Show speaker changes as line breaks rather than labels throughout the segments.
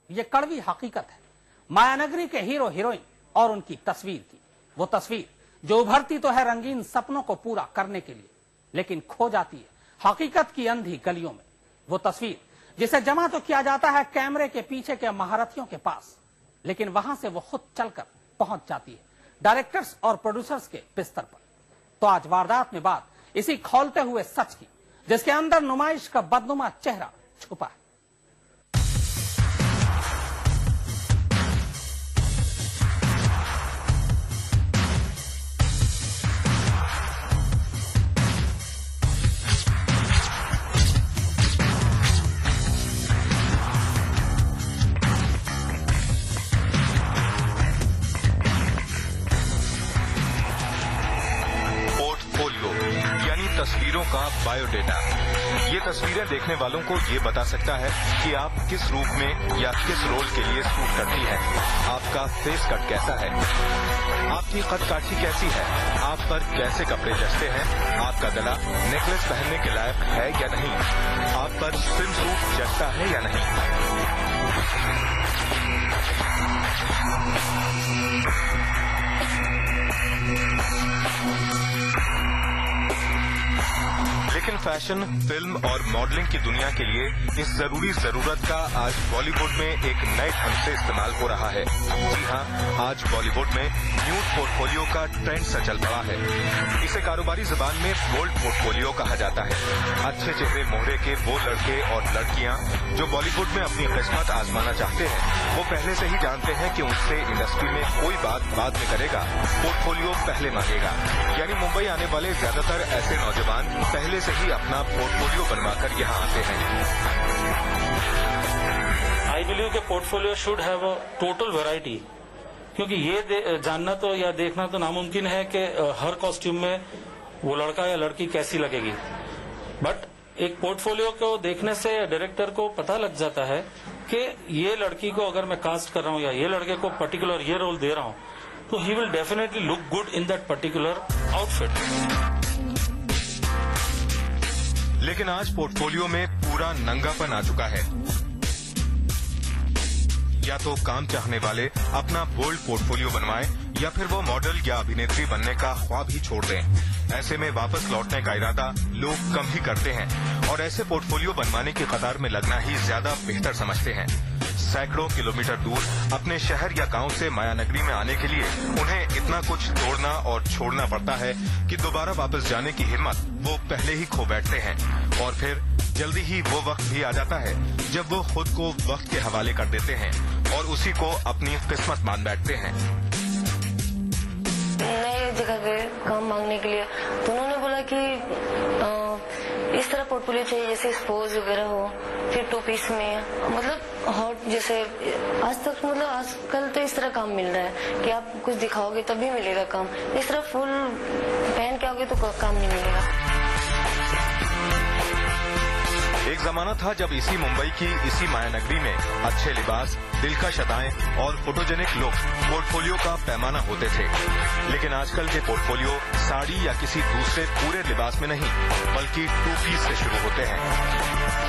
ये कड़वी हकीकत है मायानगरी के हीरो हीरोइन और उनकी तस्वीर की। वो तस्वीर जो उभरती तो है रंगीन सपनों को पूरा करने के लिए, लेकिन खो जाती है हकीकत की अंधी गलियों में। वो तस्वीर जिसे जमा तो किया जाता है कैमरे के पीछे के महारथियों के पास, लेकिन वहां से वो खुद चलकर पहुंच जाती है डायरेक्टर्स और प्रोड्यूसर्स के बिस्तर पर। तो आज वारदात में बात इसी खोलते हुए सच की, जिसके अंदर नुमाइश का बदनुमा चेहरा छुपा है।
तस्वीरों का बायोडेटा। ये तस्वीरें देखने वालों को ये बता सकता है कि आप किस रूप में या किस रोल के लिए सूट करती है, आपका फेस कट कैसा है, आपकी कद काठी कैसी है, आप पर कैसे कपड़े जचते हैं, आपका गला नेकलेस पहनने के लायक है या नहीं, आप पर स्विम सूट जचता है या नहीं। लेकिन फैशन, फिल्म और मॉडलिंग की दुनिया के लिए इस जरूरी जरूरत का आज बॉलीवुड में एक नए ढंग से इस्तेमाल हो रहा है। जी हां, आज बॉलीवुड में न्यूड पोर्टफोलियो का ट्रेंड सा चल पड़ा है। इसे कारोबारी जुबान में बोल्ड पोर्टफोलियो कहा जाता है। अच्छे चेहरे मोहरे के वो लड़के और लड़कियां जो बॉलीवुड में अपनी किस्मत आजमाना चाहते हैं, वो पहले से ही जानते हैं कि उनसे इंडस्ट्री में कोई बात बाद में करेगा, पोर्टफोलियो पहले मांगेगा। यानी मुंबई आने वाले ज्यादातर ऐसे नौजवान पहले से ही अपना पोर्टफोलियो बनवाकर यहाँ आते हैं।
आई बिलीव के portfolio should have a total variety, क्योंकि ये जानना तो या देखना तो नामुमकिन है कि हर कॉस्ट्यूम में वो लड़का या लड़की कैसी लगेगी। बट एक पोर्टफोलियो को देखने से डायरेक्टर को पता लग जाता है कि ये लड़की को अगर मैं कास्ट कर रहा हूँ या ये लड़के को पर्टिकुलर ये रोल दे रहा हूँ, तो he will definitely look good in that particular outfit.
लेकिन आज पोर्टफोलियो में पूरा नंगापन आ चुका है। या तो काम चाहने वाले अपना बोल्ड पोर्टफोलियो बनवाएं या फिर वो मॉडल या अभिनेत्री बनने का ख्वाब ही छोड़ दें। ऐसे में वापस लौटने का इरादा लोग कम ही करते हैं और ऐसे पोर्टफोलियो बनवाने की कतार में लगना ही ज्यादा बेहतर समझते हैं। सैकड़ों किलोमीटर दूर अपने शहर या गांव से मायानगरी में आने के लिए उन्हें इतना कुछ तोड़ना और छोड़ना पड़ता है कि दोबारा वापस जाने की हिम्मत वो पहले ही खो बैठते हैं। और फिर जल्दी ही वो वक्त भी आ जाता है जब वो खुद को वक्त के हवाले कर देते हैं और उसी को अपनी किस्मत मान बैठते हैं।
नए जगह गए काम मांगने के लिए, तो उन्होंने बोला कि इस तरह पोर्टफोलियो चाहिए जैसे स्पोज वगैरह हो, फिर 2 पीस में, मतलब हॉट जैसे आज तक, मतलब आजकल तो इस तरह काम मिल रहा है कि आप कुछ दिखाओगे तभी मिलेगा काम, इस तरह फुल पहन के आओगे तो काम नहीं मिलेगा।
एक जमाना था जब इसी मुंबई की इसी मायानगरी में अच्छे लिबास, दिलकश अदाएं और फोटोजेनिक लुक पोर्टफोलियो का पैमाना होते थे। लेकिन आजकल के पोर्टफोलियो साड़ी या किसी दूसरे पूरे लिबास में नहीं बल्कि 2 पीस से शुरू होते हैं।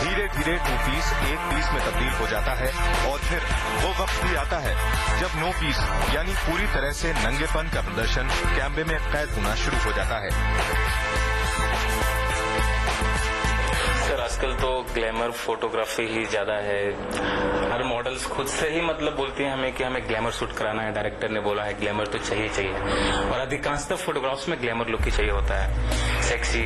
धीरे धीरे 2 पीस 1 पीस में तब्दील हो जाता है और फिर वो वक्त भी आता है जब 9 पीस यानी पूरी तरह से नंगेपन का प्रदर्शन कैमरे में कैद होना शुरू हो जाता है।
सर आजकल तो ग्लैमर फोटोग्राफी ही ज्यादा है। हर मॉडल्स खुद से ही मतलब बोलती हैं हमें कि हमें ग्लैमर शूट कराना है, डायरेक्टर ने बोला है ग्लैमर तो चाहिए चाहिए, और अधिकांशतः फोटोग्राफ्स में ग्लैमर लुक ही चाहिए होता है, सेक्सी।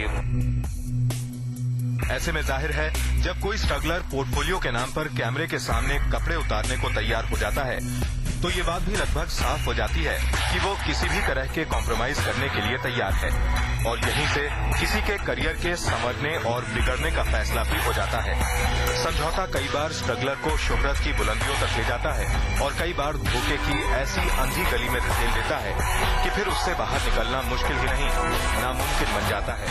ऐसे में जाहिर है जब कोई स्ट्रगलर पोर्टफोलियो के नाम पर कैमरे के सामने कपड़े उतारने को तैयार हो जाता है तो ये बात भी लगभग साफ हो जाती है कि वो किसी भी तरह के कॉम्प्रोमाइज करने के लिए तैयार है और यहीं से किसी के करियर के संवरने और बिगड़ने का फैसला भी हो जाता है। समझौता कई बार स्ट्रगलर को शोहरत की बुलंदियों तक ले जाता है और कई बार धोखे की ऐसी अंधी गली में धकेल देता है कि फिर उससे बाहर निकलना मुश्किल ही नहीं नामुमकिन बन जाता है।